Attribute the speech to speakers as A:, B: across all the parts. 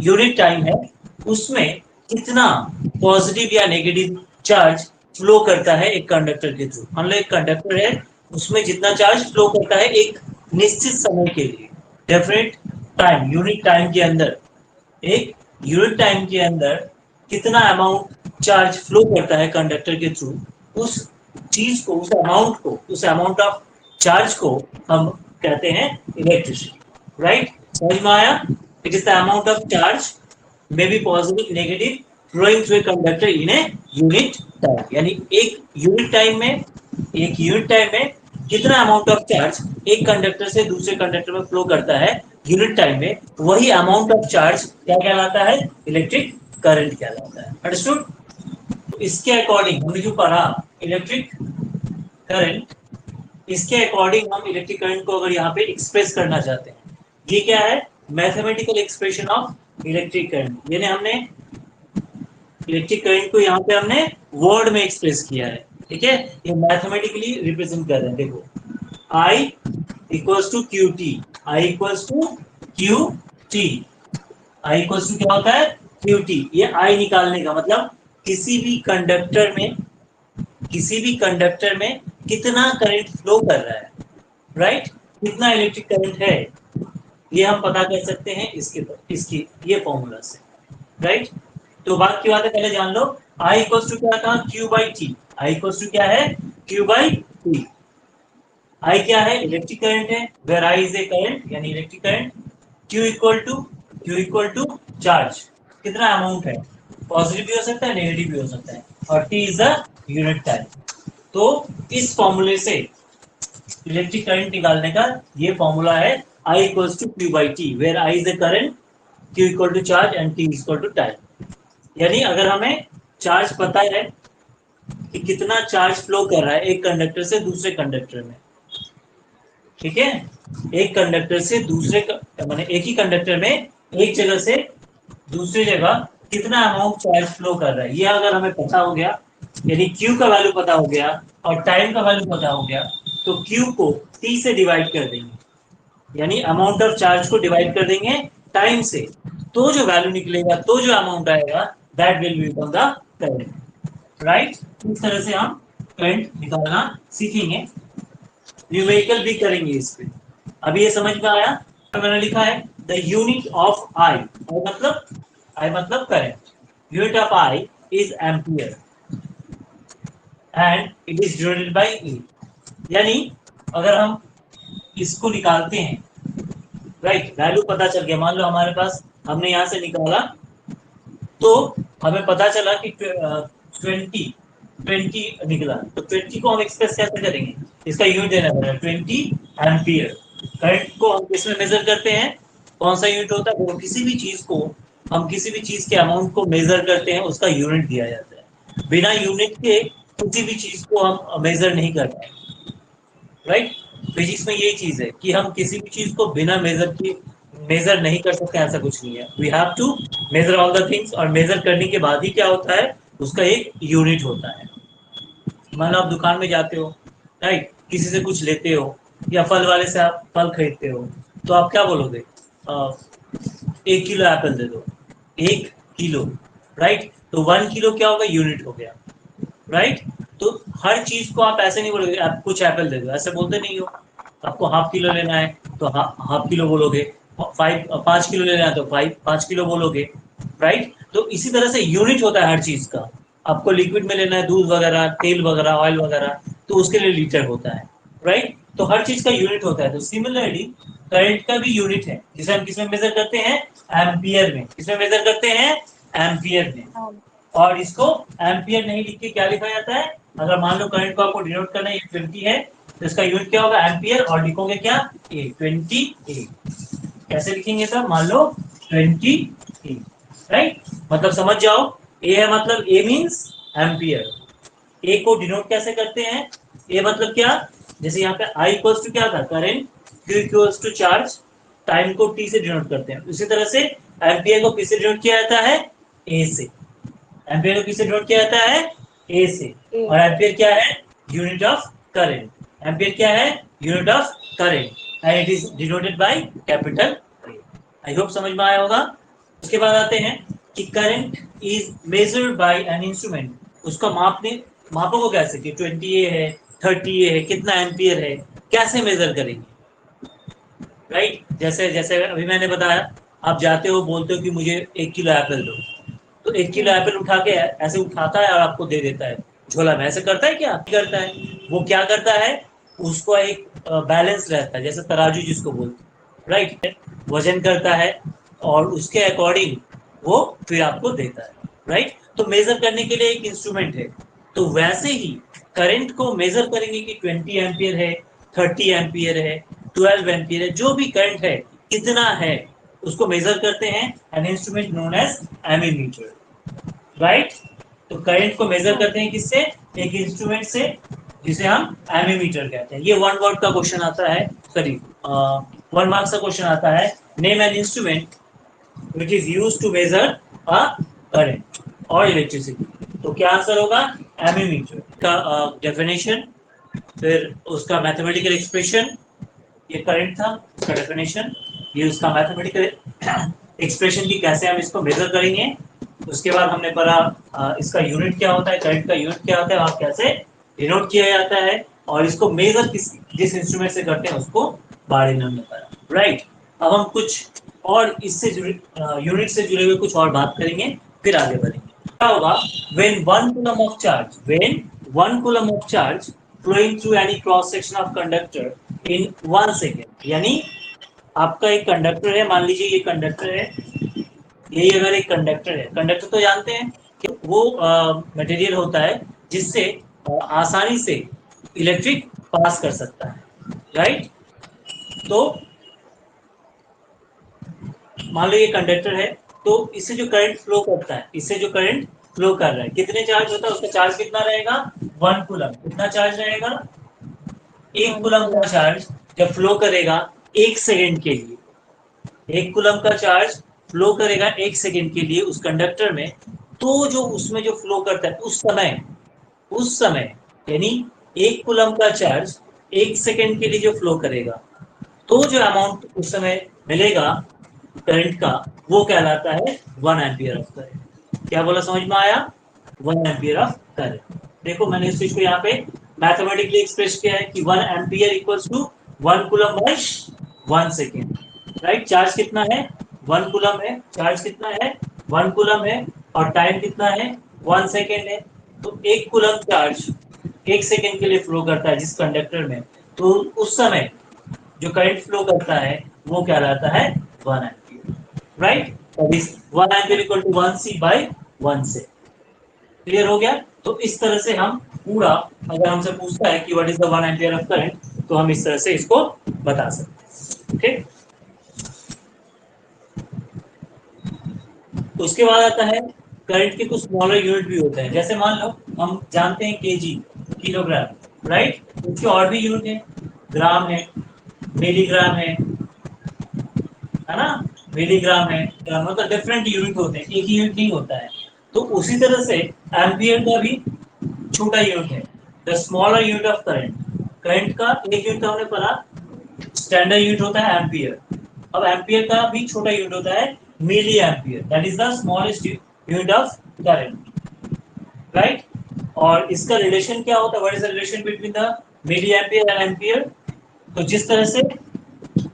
A: Unit time है उसमें कितना पॉजिटिव या नेगेटिव चार्ज फ्लो करता है एक कंडक्टर के थ्रू। मान लो एक कंडक्टर है, उसमें जितना चार्ज फ्लो करता है एक निश्चित समय के लिए, डेफिनेट टाइम, यूनिट टाइम के अंदर, एक यूनिट टाइम के अंदर कितना अमाउंट चार्ज फ्लो करता है कंडक्टर के थ्रू, उस चीज को, उस अमाउंट को, उस अमाउंट ऑफ चार्ज को हम कहते हैं इलेक्ट्रिसिटी। राइट, समझ में आया? It is the amount of charge may be positive negative flowing through a conductor in a unit time. यानी एक यूनिट टाइम में कितना अमाउंट ऑफ चार्ज एक कंडक्टर से दूसरे कंडक्टर में फ्लो करता है यूनिट टाइम में, वही अमाउंट ऑफ चार्ज क्या कहलाता है? इलेक्ट्रिक करंट कहलाता है। अंडरस्टूड? तो इसके अकॉर्डिंग हमने जो पढ़ा इलेक्ट्रिक करंट, इसके अकॉर्डिंग हम इलेक्ट्रिक करंट को अगर यहाँ पे एक्सप्रेस करना चाहते हैं, ये क्या है? Mathematical expression of electric current. यानी हमने इलेक्ट्रिक करंट को यहाँ पे हमने वर्ड में एक्सप्रेस किया है, ठीक है? ये मैथमेटिकली रिप्रेजेंट कर रहे हैं। देखो, I equals to Q T, I equals to Q T, I equals to क्या होता है? Q T. ये आई निकालने का मतलब किसी भी कंडक्टर में कितना करंट फ्लो कर रहा है, राइट? कितना इलेक्ट्रिक करंट है, ये हम पता कर सकते हैं इसकी ये फॉर्मूला से, राइट? तो बात की बात है, पहले जान लो I इक्वल्स टू क्या था? Q by T. I equals to क्या है? Q by T. I क्या है? इलेक्ट्रिक करंट है, where I is a current यानी electric current. Q equal to charge, कितना अमाउंट है? पॉजिटिव भी हो सकता है, नेगेटिव भी हो सकता है, और T is the unit time. तो इस फॉर्मूले से इलेक्ट्रिक करंट निकालने का ये फॉर्मूला है I equals to Q by T, where I is a current, Q equal to charge and T equal to time. यानी अगर हमें चार्ज पता है कि कितना चार्ज फ्लो कर रहा है एक कंडक्टर से दूसरे कंडक्टर में, ठीक है? एक कंडक्टर से दूसरे माने एक ही कंडक्टर में एक जगह से दूसरी जगह कितना अमाउंट चार्ज फ्लो कर रहा है, ये अगर हमें पता हो गया, यानी Q का वैल्यू पता हो गया और टाइम का वैल्यू पता हो गया, तो Q को T से डिवाइड कर देंगे, यानी अमाउंट ऑफ चार्ज को डिवाइड कर देंगे टाइम से, तो जो वैल्यू निकलेगा, तो जो अमाउंट आएगा, that will become the current. Right? इस तरह से हम करंट निकालना सीखेंगे, न्यूमेरिकल भी करेंगे इस पे। अभी ये समझ में आया? तो मैंने लिखा है the unit of I, I मतलब current, unit of I is ampere and it is denoted by E. यानी अगर हम इसको निकालते हैं, राइट, वैल्यू पता चल गया, मान लो हमारे पास, हमने यहां से निकाला तो हमें पता चला कि 20 निकला, तो 20 को हम एक्सप्रेस कैसे करेंगे? इसका यूनिट देना पड़ेगा 20 एम्पियर। करंट को हम किसमें मेजर करते हैं? कौन सा यूनिट होता है? वो किसी भी चीज को, हम किसी भी चीज के अमाउंट को मेजर करते हैं, उसका यूनिट दिया जाता है। बिना यूनिट के किसी भी चीज को हम मेजर नहीं कर पाए, राइट? फिजिक्स में यही चीज है कि हम किसी भी चीज को बिना मेजर नहीं कर सकते, ऐसा कुछ नहीं है। We have to measure all the things, और मेजर करने के बाद ही क्या होता है? उसका एक यूनिट होता है। मान लो आप दुकान में जाते हो, राइट, किसी से कुछ लेते हो, या फल वाले से आप फल खरीदते हो, तो आप क्या बोलोगे? 1 किलो एप्पल दे दो, 1 किलो, राइट? तो 1 किलो क्या होगा? यूनिट हो गया, राइट? तो हर चीज को आप ऐसे नहीं बोलोगे आप कुछ एप्पल दे दो, ऐसे बोलते नहीं हो। आपको हाफ किलो लेना है तो हाफ किलो बोलोगे, 5 किलो लेना है तो 5 किलो बोलोगे, राइट? तो इसी तरह से यूनिट होता है हर चीज का। आपको लिक्विड में लेना है, दूध वगैरह, तेल वगैरह, ऑयल वगैरह, तो उसके लिए लीटर होता है, राइट? तो हर चीज का यूनिट होता है। तो सिमिलरली करंट का भी यूनिट है, जिसे हम किसमें मेजर करते हैं? एम्पियर में। किसमें मेजर करते हैं? एम्पियर में। और इसको एम्पियर नहीं लिख के क्या लिखा जाता है? अगर मान लो करंट को आपको डिनोट करना है, 20 है, तो इसका यूनिट क्या होगा? एम्पियर, और लिखोगे क्या? ए, 20 ए। कैसे लिखेंगे सर? मान लो 20 ए, राइट? मतलब समझ जाओ, ए है मतलब ए मींस एम्पियर। ए को डिनोट कैसे करते हैं? ए मतलब क्या? जैसे यहाँ पे आई इक्वल्स टू क्या था? Current, Q equals to charge, time को टी से डिनोट करते हैं। उसी तरह से एम्पियर को किससे डिनोट किया जाता है? ए से। एम्पियर को किससे डिनोट किया जाता है? ए से। और एम्पियर क्या है? Unit of current. एम्पियर क्या है? Unit of current, and it is denoted by capital A. I hope समझ में आया होगा। उसके बाद आते हैं कि current is measured by an instrument, उसका मापोगे कैसे कि 20A है, 30A है, कितना एम्पियर है, कैसे मेजर करेंगे, राइट? जैसे जैसे अभी मैंने बताया, आप जाते हो बोलते हो कि मुझे 1 किलो एप्पल दो, तो 1 किलो एप्पल उठा के ऐसे उठाता है और आपको दे देता है झोला में, ऐसे करता है क्या? करता है। वो क्या करता है, उसको एक बैलेंस रहता है, जैसे तराजू जिसको बोलते हैं, राइट? वजन करता है और उसके अकॉर्डिंग वो फिर आपको देता है, राइट? तो मेजर करने के लिए एक इंस्ट्रूमेंट है। तो वैसे ही करंट को मेजर करेंगे कि 20 एम्पियर है, 30 एम्पियर है, 12 एम्पियर है, जो भी करंट है कितना है, उसको मेजर करते हैं an instrument known as ammeter, right? तो करंट को मेजर करते हैं किससे? एक इंस्ट्रूमेंट से, जिसे हम एमीमीटर कहते हैं। ये 1 वर्ड का क्वेश्चन आता है, सॉरी 1 मार्क्स का क्वेश्चन आता है। Name an instrument which is used to measure a current or electricity। तो क्या आंसर होगा? एमीमीटर का डेफिनेशन, फिर उसका मैथमेटिकल एक्सप्रेशन, ये करंट था, उसका डेफिनेशन, ये उसका मैथमेटिकल एक्सप्रेशन की कैसे हम इसको मेजर करेंगे। उसके बाद हमने पढ़ा इसका यूनिट क्या होता है, करंट का यूनिट क्या होता है और कैसे डिनोट किया जाता है, और इसको मेजर जिस इंस्ट्रूमेंट से करते हैं उसको बारे में हमने पढ़ा, राइट? अब हम कुछ और इससे जुड़े यूनिट से जुड़े हुए कुछ और बात करेंगे, फिर आगे बढ़ेंगे। क्या होगा? when 1 coulomb of charge flowing through any cross section of conductor in 1 second, यानी आपका एक कंडक्टर है, मान लीजिए ये कंडक्टर है, यही अगर एक कंडक्टर है, कंडक्टर तो जानते हैं कि वो मटेरियल होता है जिससे आसानी से इलेक्ट्रिक पास कर सकता है, राइट? तो मान लो ये कंडक्टर है, तो इससे जो करंट फ्लो करता है, इससे जो करंट फ्लो कर रहा है, कितने चार्ज होता है, उसका चार्ज कितना रहेगा? 1 कूलम। कितना चार्ज रहेगा? 1 कूलम का चार्ज जब फ्लो करेगा 1 सेकेंड के लिए, 1 कूलम का चार्ज फ्लो करेगा 1 सेकेंड के लिए उस कंडक्टर में, तो जो उसमें जो फ्लो करता है उस समय यानी 1 कूलम का चार्ज 1 सेकेंड के लिए जो फ्लो करेगा, तो जो अमाउंट उस समय मिलेगा करंट का, वो कहलाता है 1 एम्पियर ऑफ करंट। क्या बोला, समझ में आया? 1 एम्पियर ऑफ करंट। देखो मैंने इस चीज को यहाँ पे मैथमेटिकली एक्सप्रेस किया है कि 1 ampere equals to 1 coulomb by 1 second, right? Charge कितना है? 1 कूलम है। चार्ज कितना है? 1 कूलम है। और टाइम कितना है? 1 सेकेंड है। तो 1 कूलम चार्ज 1 सेकेंड के लिए फ्लो करता है जिस कंडक्टर में, तो उस समय जो करंट फ्लो करता है वो कहलाता है 1 ampere, right? That is 1 ampere equal to 1 C by 1 से। क्लियर हो गया? तो इस तरह से हम पूरा, अगर हमसे पूछता है कि what is the 1 ampere of current, तो हम इस तरह से इसको बता सकते हैं। ओके, उसके बाद आता है करंट के कुछ स्मॉलर यूनिट भी होते हैं। जैसे मान लो हम जानते हैं केजी, किलोग्राम, राइट? उसके और भी यूनिट है, ग्राम है, मिलीग्राम है ना? मिलीग्राम है, मतलब डिफरेंट यूनिट होते हैं, एक ही यूनिट नहीं होता है। तो उसी तरह से एम्पियर का भी छोटा यूनिट है, the smaller unit of current. Current का एक यूनिट हमने पढ़ा, स्टैंडर्ड यूनिट होता है एम्पियर। अब एम्पियर का भी छोटा यूनिट होता है milliampere, that is the smallest unit of current, right? और इसका रिलेशन क्या होता है? What is the relation between the milliampere and ampere? तो जिस तरह से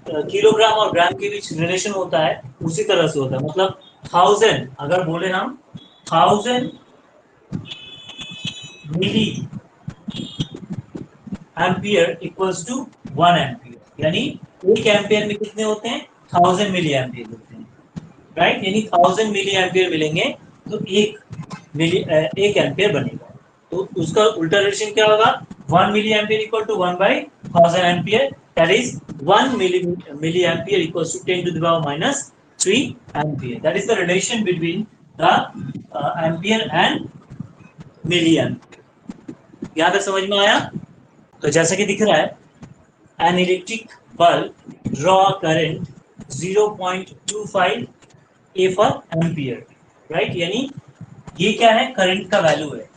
A: किलोग्राम और ग्राम के बीच रिलेशन होता है, उसी तरह से होता है। मतलब 1000, अगर बोले हम 1000 milliampere equals to 1 ampere, यानी एक एम्पियर में कितने होते हैं? 1000 मिली एम्पियर होते हैं, राइट? यानी 1000 मिली एम्पियर मिलेंगे तो एक एम्पियर बनेगा। तो उसका उल्टा रिलेशन क्या होगा? 1 milliampere equal to 1 by 1000 ampere, that is 1 milliampere equals to 10 to the power minus 3 ampere. That is the relation between the ampere and milliampere. यहाँ तक समझ में आया? तो जैसा कि दिख रहा है, an electric bulb draw current 0.25 A for ampere, right? यानी ये क्या है? करंट का वैल्यू है,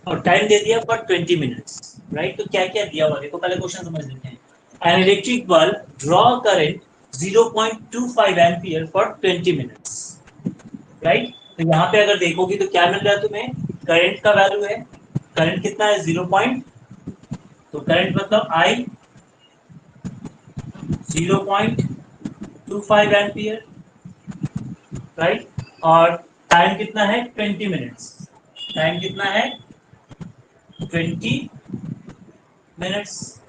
A: और टाइम दे दिया फॉर 20 मिनट्स, राइट? तो क्या क्या दिया हुआ देखो, पहले क्वेश्चन समझ लेते हैं। An electric bulb draw current 0.25 ampere for 20 minutes, right. तो यहाँ पे अगर देखोगे तो क्या मिल रहा है तुम्हें, करंट का वैल्यू है, करंट कितना है 0. तो करंट मतलब आई 0.25 एम्पियर, राइट। और टाइम कितना है 20 मिनट्स, टाइम कितना है 20 मिनट्स।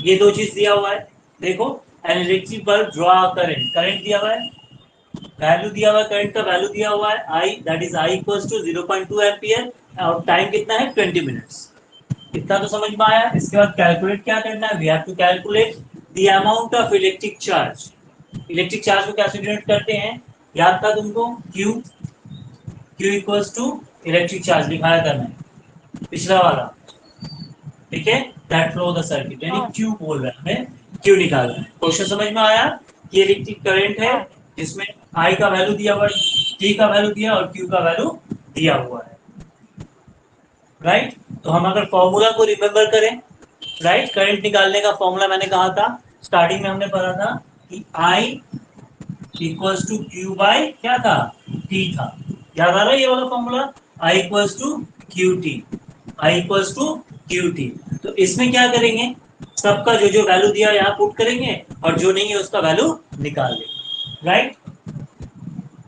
A: ये दो चीज दिया हुआ है, देखो an electric bulb draw current, current दिया हुआ है, वैल्यू दिया हुआ है, करंट का वैल्यू दिया हुआ है I, that is I equals to 0.2 ampere, और टाइम कितना है 20 मिनट्स। इतना तो समझ में आया। इसके बाद कैलकुलेट क्या करना है, we have to calculate the amount of electric charge. Electric charge को कैसे डिनोट करते हैं, याद था तुमको, Q, Q equals to electric charge लिखाया करना है, पिछला वाला, ठीक है, दैट फ्लो द सर्किट, यानी क्यू बोल रहा है, हमें क्यू निकालना है। क्वेश्चन समझ में आया, ये इलेक्ट्रिक करंट है जिसमें आई का वैल्यू दिया हुआ है, टी का वैल्यू दिया और क्यू का वैल्यू दिया हुआ है, राइट। तो हम अगर फॉर्मूला को रिमेंबर करें, राइट, करंट निकालने का फॉर्मूला मैंने कहा था, स्टार्टिंग में हमने पढ़ा था कि आई इक्वल्स टू क्यू बाई क्या था, टी था, याद आ रहा है ये वाला formula, I equals to Q T, I equals to Q T. तो इसमें क्या करेंगे, सबका जो जो वैल्यू दिया यहाँ पुट करेंगे और जो नहीं है उसका वैल्यू निकाल लेंगे, राइट।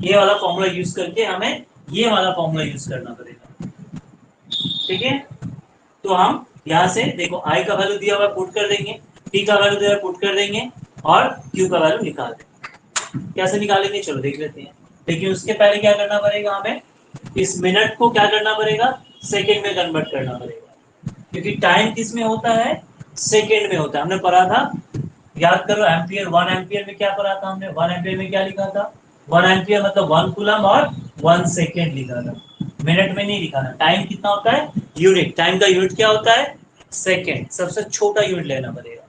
A: ये वाला फॉर्मूला यूज करके हमें ये वाला फॉर्मूला यूज करना पड़ेगा, ठीक है। तो हम यहाँ से देखो आई का वैल्यू दिया हुआ पुट कर देंगे, टी का वैल्यू दिया हुआ पुट कर देंगे और क्यू का वैल्यू निकाल देंगे। कैसे निकालेंगे चलो देख लेते हैं, लेकिन उसके पहले क्या करना पड़ेगा, हमें इस मिनट को क्या करना पड़ेगा, सेकेंड में कन्वर्ट करना पड़ेगा, क्योंकि टाइम किस में होता है, सेकेंड में होता है। हमने पढ़ा था, याद करो, एम्पियर 1 एम्पियर में क्या पढ़ा था हमने, 1 एम्पियर में क्या लिखा था, 1 एम्पियर मतलब 1 कूलम और 1 सेकेंड लिखा था, मिनट में नहीं लिखा था। टाइम कितना होता है, यूनिट, टाइम का यूनिट क्या होता है, सेकेंड, सबसे छोटा यूनिट लेना पड़ेगा,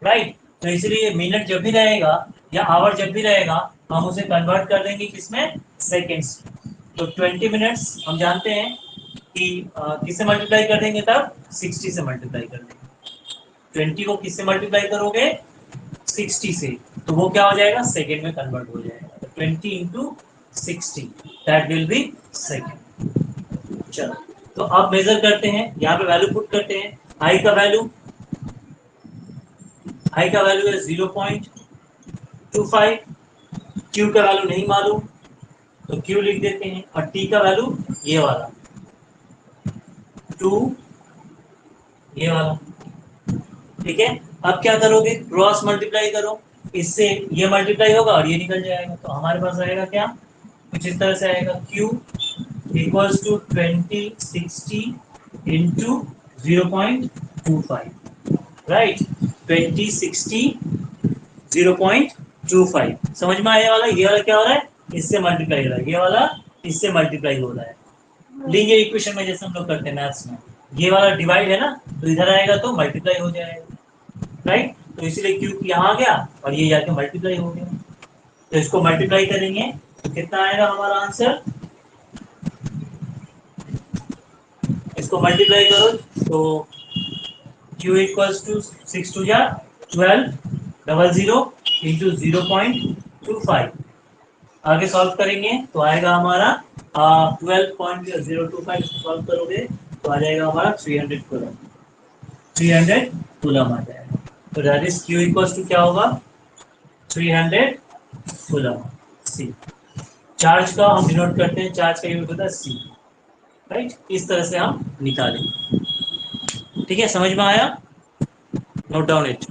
A: राइट। तो इसलिए मिनट जब भी रहेगा या आवर जब भी रहेगा हम उसे कन्वर्ट कर देंगे किसमें, सेकेंड्स। तो 20 मिनट्स हम जानते हैं कि किससे मल्टीप्लाई कर देंगे, तब 60 से मल्टीप्लाई कर देंगे। 20 को किससे मल्टीप्लाई करोगे, 60 से, तो वो क्या हो जाएगा, सेकेंड में कन्वर्ट हो जाएगा। तो 20 into 60 that will be second. चलो तो अब मेजर करते हैं, यहाँ पे वैल्यू पुट करते हैं, आई का वैल्यू, आई का वैल्यू है 0.25, क्यू का वैल्यू नहीं मालूम तो क्यू लिख देते हैं, और टी का वैल्यू ये वाला 2, ये वाला, ठीक है। अब क्या करोगे, क्रॉस मल्टीप्लाई करो, इससे ये मल्टीप्लाई होगा और ये निकल जाएगा, तो हमारे पास आएगा क्या, कुछ इस तरह से आएगा, Q equals to 2060 into 0.25, right, 2060 0.25। समझ में आने वाला, ये वाला क्या हो रहा है, इससे मल्टीप्लाई हो रहा है, ये वाला इससे मल्टीप्लाई हो रहा है, लीनियर इक्वेशन में जैसे हम लोग करते हैं मैथ्स में, ये वाला डिवाइड है ना, तो इधर आएगा तो मल्टीप्लाई हो जाएगा, राइट। तो इसीलिए क्यू यहाँ आ गया और ये जाके मल्टीप्लाई हो गया, तो इसको मल्टीप्लाई करेंगे तो कितना आएगा हमारा आंसर, इसको मल्टीप्लाई करो तो Q इक्वल्स टू 6 टू जा 1200 इंटू 0.25, आगे सॉल्व करेंगे तो आएगा हमारा 12.025, सॉल्व करोगे तो आ जाएगा हमारा 300 कूलम, 300 कूलम आ जाएगा। तो that is Q equals to क्या होगा, 300 कूलम। सी, चार्ज का हम डिनोट करते हैं, चार्ज का यूनिट होता है सी, राइट। इस तरह से हम निकालेंगे, ठीक है, समझ में आया, नोट डाउन इट।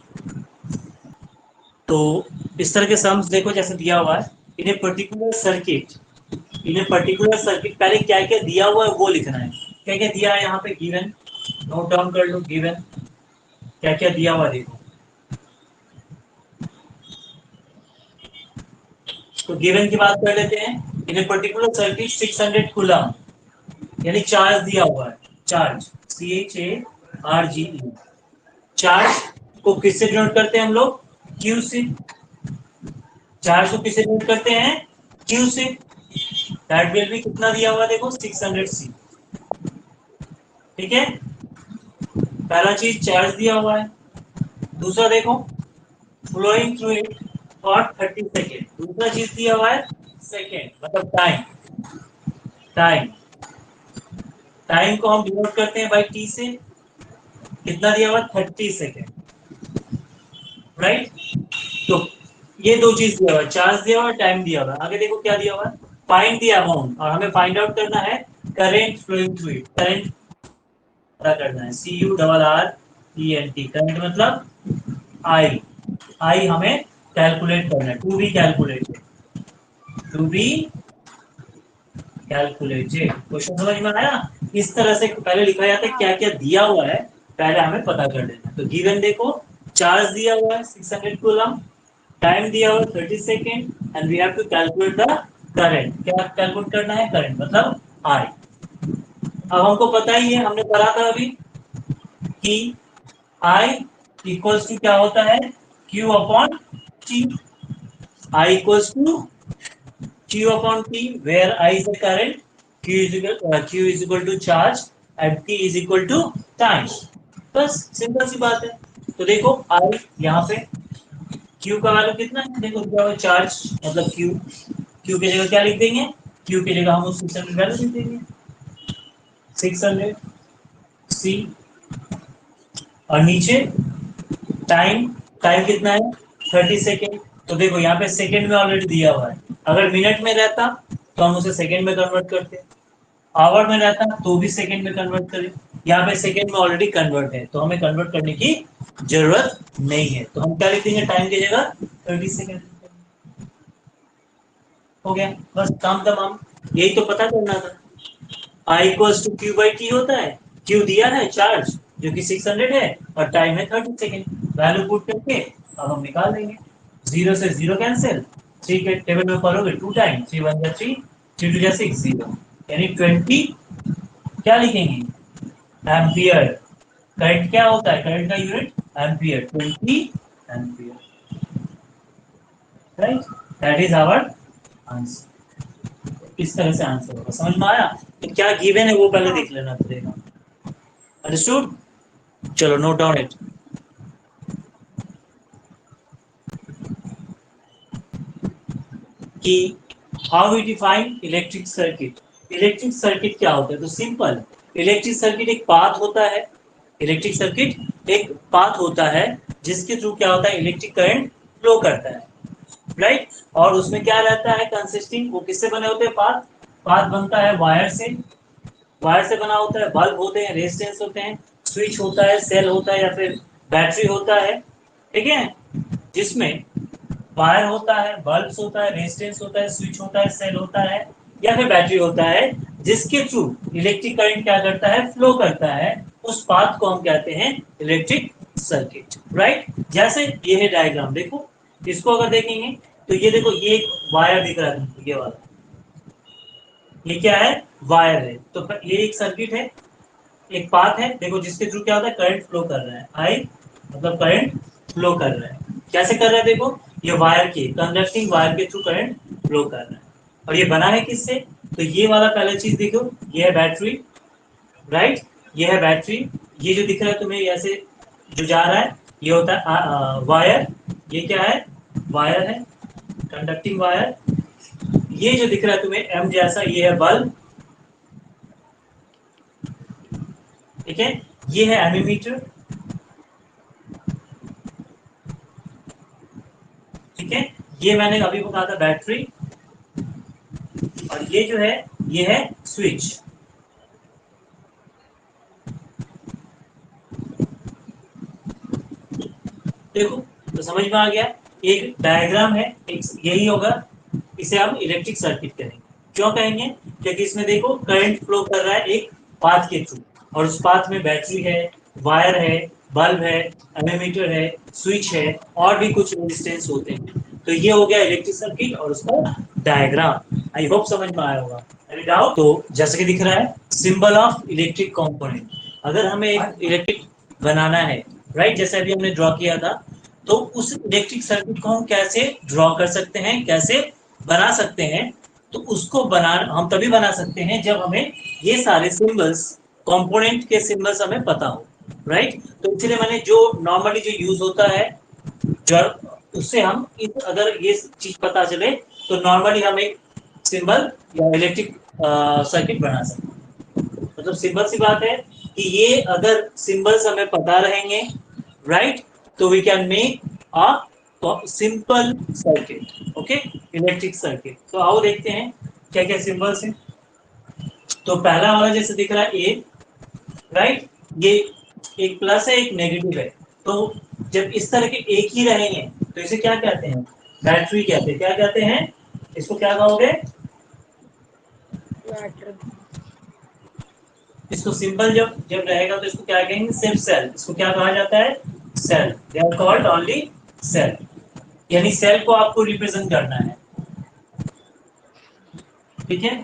A: तो इस तरह के सम्स देखो जैसे दिया हुआ है, in a particular circuit, in a particular circuit, पहले क्या क्या दिया हुआ है वो लिखना है, क्या क्या दिया है यहाँ पे गिवन, नोट डाउन कर लो, गिवन क्या क्या दिया हुआ देखो। तो गिवन की बात कर लेते हैं, इन ए पर्टिकुलर सर्किट 600 कूलम, यानी चार्ज दिया हुआ है, चार्ज CHARGE, चार्ज को किससे डिनोट करते हैं हम लोग, Q से, चार्ज को किससे डिनोट करते हैं, Q से, दैट विल बी कितना दिया हुआ देखो 600 C, ठीक है, पहला चीज चार्ज दिया हुआ है, दूसरा देखो फ्लोइंग थ्रू इट, और 30 सेकेंड। दूसरा चीज दिया हुआ है सेकेंड, मतलब टाइम। टाइम टाइम को हम डिनोट करते हैं बाई टी से। कितना दिया हुआ? 30 सेकेंड, राइट। तो ये दो चीज दिया हुआ है, चार्ज दिया हुआ है, टाइम दिया हुआ है। आगे देखो क्या दिया हुआ है, फाइंड द अमाउंट, और हमें फाइंड आउट करना है current flowing through it. Current पता करना है, CURRENT। करंट मतलब आई। आई हमें कैलकुलेट करना है, to be calculated. To be calculated. Question समझ में आया? इस तरह से पहले लिखा जाता है क्या क्या दिया हुआ है, पहले हमें पता कर लेना। तो गिवन देखो, चार्ज दिया हुआ है 600 कूलम, टाइम दिया हुआ 30 second, and we have to calculate the current. क्या कैलकुलेट करना है? करंट मतलब आई। अब हमको पता ही है, हमने पढ़ा था अभी कि आई इक्वल्स टू क्या होता है? Q upon T। I equals to Q upon T, where I is the current, Q is equal to charge, and T is equal to time. बस सिंपल सी बात है। तो देखो I यहाँ पे Q का वैल्यू कितना है? देखो क्या है, चार्ज मतलब Q। Q की जगह क्या लिख देंगे? Q की जगह हम उस 600 वैल्यू लिख देंगे, 600 C। और नीचे टाइम, टाइम कितना है? 30 सेकेंड। तो देखो यहाँ पे सेकेंड में ऑलरेडी दिया हुआ है, अगर मिनट में रहता तो हम उसे सेकेंड में कन्वर्ट करते, आवर में रहता तो भी सेकेंड में कन्वर्ट करें। यहाँ पे सेकेंड में ऑलरेडी कन्वर्ट है, तो हमें कन्वर्ट करने की जरूरत नहीं है। तो हम क्या लिख देंगे? टाइम की जगह 30 सेकेंड। हो गया, बस काम तमाम। यही तो पता करना था। I equals to Q by T होता है। क्यू दिया है चार्ज जो कि 600 है, और टाइम है 30 सेकेंड। वैल्यू पुट करके अब हम निकाल देंगे। जीरो से जीरो कैंसिल, थ्री के टेबल में पढ़ोगे 2 टाइम, 3 1 जा 3, 3 2 जा 6, 0, यानी 20 क्या लिखेंगे? एम्पियर। करंट क्या होता है? करंट का unit ampere, 20 ampere, right. That is our answer. इस तरह से आंसर होगा। समझ में आया? तो क्या गिवन है वो पहले देख लेना पड़ेगा। अंडरस्टूड? चलो नोट डाउन इट। कि how we define electric circuit. Electric circuit क्या होता है? तो सिंपल, इलेक्ट्रिक सर्किट एक पाथ होता है। इलेक्ट्रिक सर्किट एक पाथ होता है जिसके थ्रू क्या होता है? इलेक्ट्रिक करंट फ्लो करता है, राइट। और उसमें क्या रहता है कंसिस्टिंग? वो किससे बने होते हैं? पाथ। पाथ बनता है वायर से। वायर से बना होता है, बल्ब होते हैं, रेजिस्टेंस होते हैं, स्विच होता है, सेल होता है, या फिर बैटरी होता है, ठीक है। जिसमें वायर होता है, बल्ब होता है, रेजिस्टेंस होता है, स्विच होता है, सेल होता है, या फिर बैटरी होता है, जिसके थ्रू इलेक्ट्रिक करंट क्या करता है? फ्लो करता है। उस पाथ को हम कहते हैं इलेक्ट्रिक सर्किट, राइट। जैसे ये है डायग्राम, देखो इसको अगर देखेंगे तो ये देखो, ये एक वायर दिख रहा है, ये वाला, ये क्या है? वायर है। तो ये एक सर्किट है, एक पाथ है, देखो जिसके थ्रू क्या होता है? करंट फ्लो कर रहा है। आई मतलब करंट फ्लो कर रहा है। कैसे कर रहा है? देखो ये वायर के, कंडक्टिंग वायर के थ्रू करंट फ्लो कर रहा है। और ये बना है किससे? तो ये वाला पहले चीज देखो, ये है बैटरी, राइट। ये है बैटरी। ये जो दिख रहा है तुम्हें ऐसे जो जा रहा है, ये होता है वायर। ये क्या है? वायर है, कंडक्टिंग वायर। ये जो दिख रहा है तुम्हें एम जैसा, ये है बल्ब, ठीक है। ये है एमीमीटर, ठीक है। ये मैंने अभी कहा था बैटरी। और ये जो है, ये है स्विच। देखो तो समझ में आ गया। एक डायग्राम है, एक यही होगा, इसे हम इलेक्ट्रिक सर्किट कहेंगे। क्यों कहेंगे? क्योंकि इसमें देखो करंट फ्लो कर रहा है एक पाथ के थ्रू, और उस पाथ में बैटरी है, वायर है, बल्ब है, एमीमीटर है, स्विच है, और भी कुछ रेजिस्टेंस होते हैं। तो ये हो गया इलेक्ट्रिक सर्किट और उसका डायग्राम। आई होप समझ में आया होगा। Any doubt? तो जैसे कि दिख रहा है सिंबल ऑफ इलेक्ट्रिक कंपोनेंट। अगर हमें एक इलेक्ट्रिक बनाना है, राइट, जैसे अभी हमने ड्रॉ किया था, तो उस इलेक्ट्रिक सर्किट को हम कैसे ड्रॉ कर सकते हैं, कैसे बना सकते हैं? तो उसको बना हम तभी बना सकते हैं जब हमें ये सारे सिंबल्स, कंपोनेंट के सिंबल्स हमें पता हो, राइट। तो इसलिए मैंने जो नॉर्मली जो यूज होता है, जो उससे हम अगर ये चीज पता चले तो नॉर्मली हम एक सिंबल या इलेक्ट्रिक सर्किट बना सकते हैं। मतलब सिंपल सी बात है कि ये अगर सिंबल्स हमें पता रहेंगे, राइट, तो we can make a simple circuit, okay, electric circuit. तो आओ देखते हैं क्या क्या सिंबल्स हैं। तो पहला वाला जैसे दिख रहा है ए, राइट, ये एक प्लस है एक नेगेटिव है। तो जब इस तरह के एक ही रहेंगे तो इसे क्या कहते हैं? बैटरी कहते हैं। क्या कहते हैं इसको? क्या कहोगे? इसको सिंबल जब जब रहेगा तो इसको क्या कहेंगे? सिर्फ सेल। इसको क्या कहा जाता है? Cell. They are called only cell. यानी सेल को आपको रिप्रेजेंट करना है, ठीक है।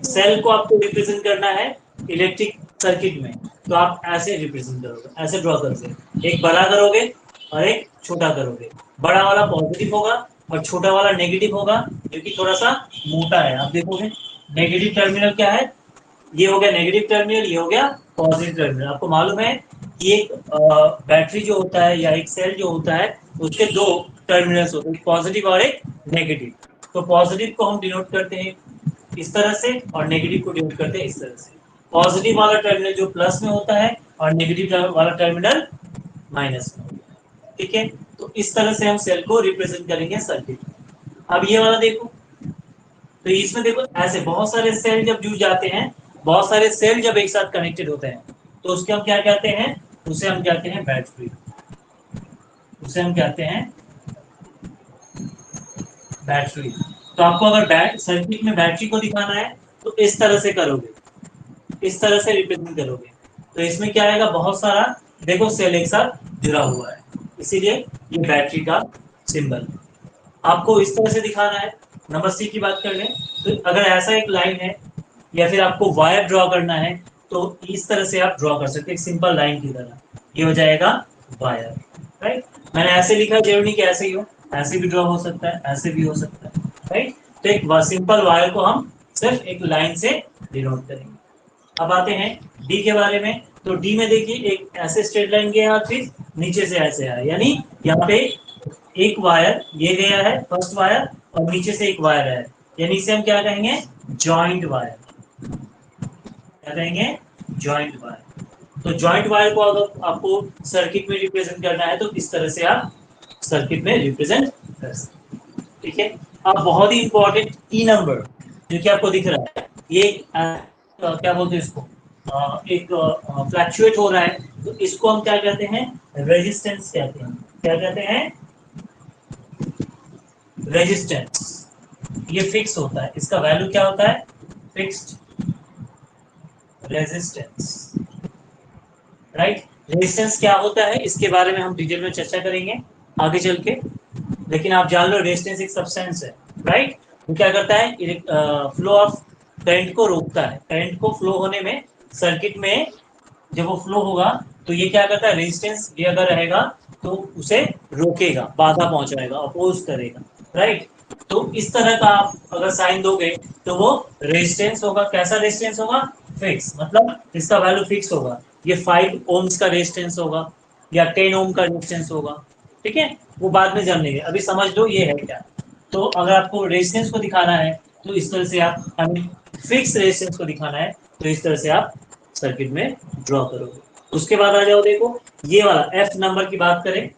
A: सेल को आपको रिप्रेजेंट करना है इलेक्ट्रिक सर्किट में। तो आप ऐसे रिप्रेजेंट करोगे, ऐसे ड्रॉ करोगे। एक बड़ा करोगे और एक छोटा करोगे। बड़ा वाला पॉजिटिव होगा और छोटा वाला नेगेटिव होगा, क्योंकि थोड़ा सा मोटा है। आप देखोगे नेगेटिव टर्मिनल क्या है? ये हो गया नेगेटिव टर्मिनल, ये हो गया पॉजिटिव टर्मिनल। आपको मालूम है कि एक बैटरी जो होता है या एक सेल जो होता है उसके दो टर्मिनल्स होते हैं, पॉजिटिव और एक नेगेटिव। तो पॉजिटिव को हम डिनोट करते हैं इस तरह से और नेगेटिव को डिनोट करते हैं इस तरह से। पॉजिटिव वाला टर्मिनल जो प्लस में होता है और नेगेटिव वाला टर्मिनल माइनस में होता है, ठीक है। तो इस तरह से हम सेल को रिप्रेजेंट करेंगे सर्किट। अब ये वाला देखो, तो इसमें देखो ऐसे बहुत सारे सेल जब जुड़ जाते हैं, बहुत सारे सेल जब एक साथ कनेक्टेड होते हैं तो उसके हम क्या कहते हैं? उसे हम कहते हैं बैटरी। उसे हम कहते हैं बैटरी। तो आपको अगर सर्किट में बैटरी को दिखाना है तो इस तरह से करोगे, इस तरह से रिप्रेजेंट करोगे। तो इसमें क्या आएगा? बहुत सारा देखो सेल एक साथ जुड़ा हुआ है, इसीलिए ये बैटरी का सिंबल। आपको इस तरह से दिखाना है। नंबर सी की बात कर लें तो अगर ऐसा एक लाइन है या फिर आपको वायर ड्रॉ करना है तो इस तरह से आप ड्रॉ कर सकते हैं एक सिंपल लाइन की तरह। ये हो जाएगा वायर, राइट। मैंने ऐसे लिखा, जरूरी नहीं कि ऐसे ही हो, ऐसे भी ड्रॉ हो सकता है, ऐसे भी हो सकता है, राइट। तो एक सिंपल वायर को हम सिर्फ एक लाइन से डिनोट करेंगे। अब आते हैं डी के बारे में। तो डी में देखिए एक ऐसे स्ट्रेट लाइन गया, फिर नीचे से ऐसे आया, यानी यहाँ पे एक वायर ये गया है, फर्स्ट वायर, और नीचे से एक वायर है, यानी इसे हम क्या कहेंगे? Joint wire. क्या कहेंगे? Joint wire. तो जॉइंट वायर को अगर आपको सर्किट में रिप्रेजेंट करना है तो इस तरह से आप सर्किट में रिप्रेजेंट कर सकते हैं, ठीक है। अब बहुत ही इंपॉर्टेंट ई नंबर जो कि आपको दिख रहा है, ये क्या बोलते हैं इसको? एक फ्लैक्चुएट हो रहा है, तो इसको हम क्या कहते हैं? रेजिस्टेंस कहते हैं। क्या कहते हैं? रेजिस्टेंस। ये फिक्स होता है, इसका वैल्यू क्या होता है? Fixed resistance, right. रेजिस्टेंस क्या होता है इसके बारे में हम डिटेल में चर्चा करेंगे आगे चल के। लेकिन आप जान लो रेजिस्टेंस एक सब्सटेंस है, राइट। वो क्या करता है? फ्लो ऑफ करंट को रोकता है। करंट को फ्लो होने में सर्किट में जब वो फ्लो होगा तो ये क्या करता है? रेजिस्टेंस ये अगर रहेगा तो उसे रोकेगा, बाधा पहुंचाएगा, अपोज करेगा, राइट। तो इस तरह का आप अगर साइन दोगे तो वो रेजिस्टेंस होगा। कैसा रेजिस्टेंस होगा? फिक्स, मतलब इसका वैल्यू फिक्स होगा। ये 5 ओम्स का रेजिस्टेंस होगा या 10 ओम का रेजिस्टेंस होगा, ठीक है। वो बाद में जान लेंगे, अभी समझ लो ये है क्या। तो अगर आपको रेजिस्टेंस को दिखाना है तो इस तरह से आप, हमें फिक्स रेजिस्टेंस को दिखाना है तो इस तरह से आप सर्किट में ड्रॉ करोगे। उसके बाद आ जाओ, देखो ये वाला एफ नंबर की बात करें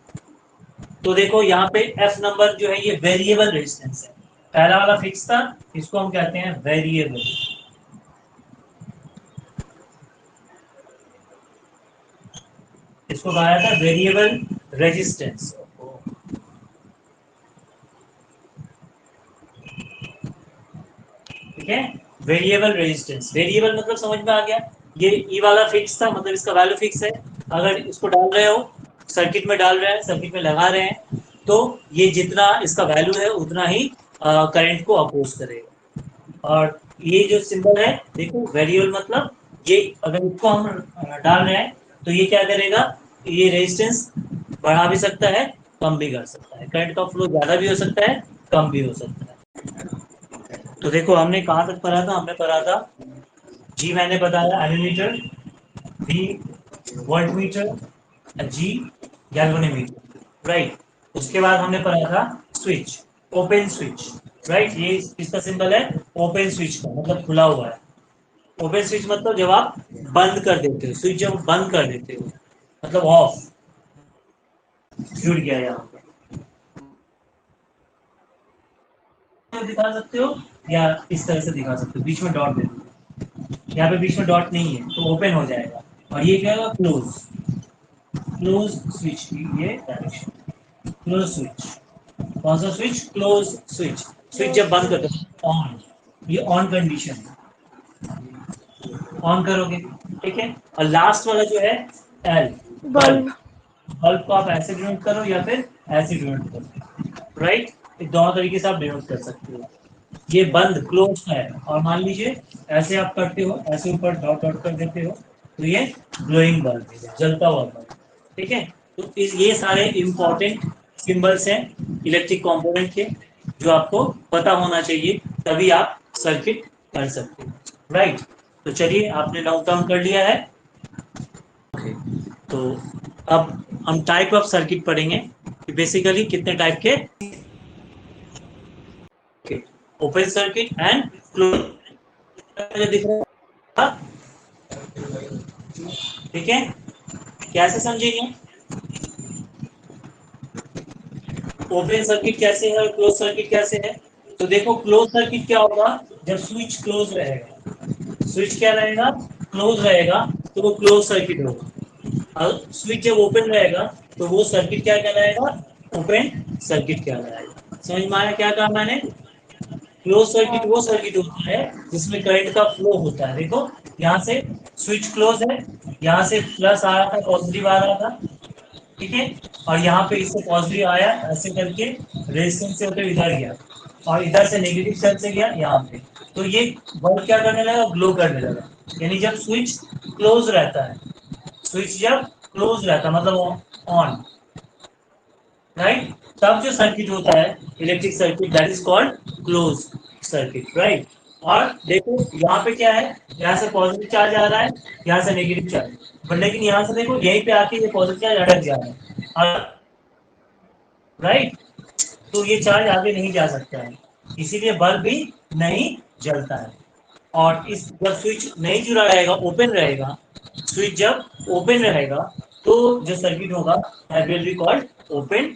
A: तो देखो यहाँ पे एफ नंबर जो है ये वेरिएबल रेजिस्टेंस है। पहला वाला फिक्स था, इसको हम कहते हैं वेरिएबल। इसको कहा जाता है वेरिएबल रेजिस्टेंस, ठीक है। वेरिएबल रेजिस्टेंस, वेरिएबल मतलब समझ में आ गया। ये ई वाला फिक्स था, मतलब इसका वैल्यू फिक्स है। अगर इसको डाल रहे हो सर्किट में, डाल रहे हैं सर्किट में लगा रहे हैं, तो ये जितना इसका वैल्यू है उतना ही करंट को अपोज करेगा। और ये जो सिंबल है देखो वेरिएबल, मतलब ये अगर इसको हम डाल रहे हैं तो ये क्या करेगा? ये रेजिस्टेंस बढ़ा भी सकता है, कम भी कर सकता है। करंट का फ्लो ज्यादा भी हो सकता है, कम भी हो सकता है। तो देखो हमने कहाँ तक पढ़ा था? हमने पढ़ा था जी, मैंने बताया एमीमीटर, बी वोल्टमीटर, जी गैल्वेनोमीटर, राइट। उसके बाद हमने पढ़ा था स्विच, ओपन स्विच, राइट। ये इसका सिंबल है ओपन स्विच का, मतलब खुला हुआ है। ओपन स्विच मतलब जब आप बंद कर देते हो, स्विच जब बंद कर देते हो मतलब ऑफ, जुड़ गया यहाँ पर दिखा सकते हो या इस तरह से दिखा सकते हो, बीच में डॉट दे दो। यहाँ पे बीच में डॉट नहीं है तो ओपन हो जाएगा, और ये क्या होगा, क्लोज, क्लोज स्विच की ये डायरेक्शन, क्लोज स्विच। कौन सा स्विच, क्लोज स्विच। स्विच जब बंद करते हो ऑन, ये ऑन कंडीशन है, ऑन करोगे, ठीक है। और लास्ट वाला जो है एल, बल्ब, बल्ब को आप ऐसे डिनोट करो या फिर ऐसे डिनोट करो, राइट। दोनों तरीके से आप डिनोट कर सकते हो। ये बंद क्लोज है, और मान लीजिए ऐसे आप करते हो, ऐसे ऊपर डॉट डॉट कर देते हो, तो ये ग्लोइंग बल्ब है, जलता हुआ बल्ब, ठीक है। तो ये सारे इंपॉर्टेंट सिंबल्स हैं इलेक्ट्रिक कंपोनेंट के, जो आपको पता होना चाहिए, तभी आप सर्किट कर सकते हो, राइट। तो चलिए, आपने नोट डाउन कर लिया है। तो अब हम टाइप ऑफ सर्किट पढ़ेंगे कि बेसिकली कितने टाइप के, ओपन सर्किट एंड क्लोज, दिख रहा है, ठीक है। कैसे समझेंगे ओपन सर्किट कैसे है और क्लोज सर्किट कैसे है। तो देखो, क्लोज सर्किट क्या होगा, जब स्विच क्लोज रहेगा, स्विच क्या रहेगा, क्लोज रहेगा, तो वो क्लोज सर्किट होगा। और स्विच जब ओपन रहेगा तो वो सर्किट क्या कहलाएगा, ओपन सर्किट कहलाएगा। समझ में आया क्या कहा मैंने। क्लोज सर्किट वो सर्किट होता है जिसमें करंट का फ्लो होता है। देखो, यहाँ से स्विच क्लोज है, यहाँ से प्लस आ रहा था, पॉजिटिव आ रहा था, ठीक है। और यहाँ पे इससे पॉजिटिव आया, ऐसे करके रेजिस्टेंस से होकर इधर गया, और इधर से नेगेटिव साइड से गया यहाँ पे। तो ये बल्ब क्या करने लगा, ग्लो करने लगा। यानी जब स्विच क्लोज रहता है, स्विच जब क्लोज रहता है मतलब ऑन, राइट, तब जो सर्किट होता है electric circuit, that is called close circuit, right. और देखो यहाँ पे क्या है, यहाँ से पॉजिटिव चार्ज आ रहा है, यहाँ से नेगेटिव चार्ज, बट लेकिन यहाँ से देखो यहीं पे आके ये पॉजिटिव चार्ज अटक जा रहा है, राइट। तो ये चार्ज आगे नहीं जा सकता है, इसीलिए बल्ब भी नहीं जलता है। और इस जब स्विच नहीं जुड़ा रहेगा, ओपन रहेगा, स्विच जब ओपन रहेगा तो जो सर्किट होगा that will be called open.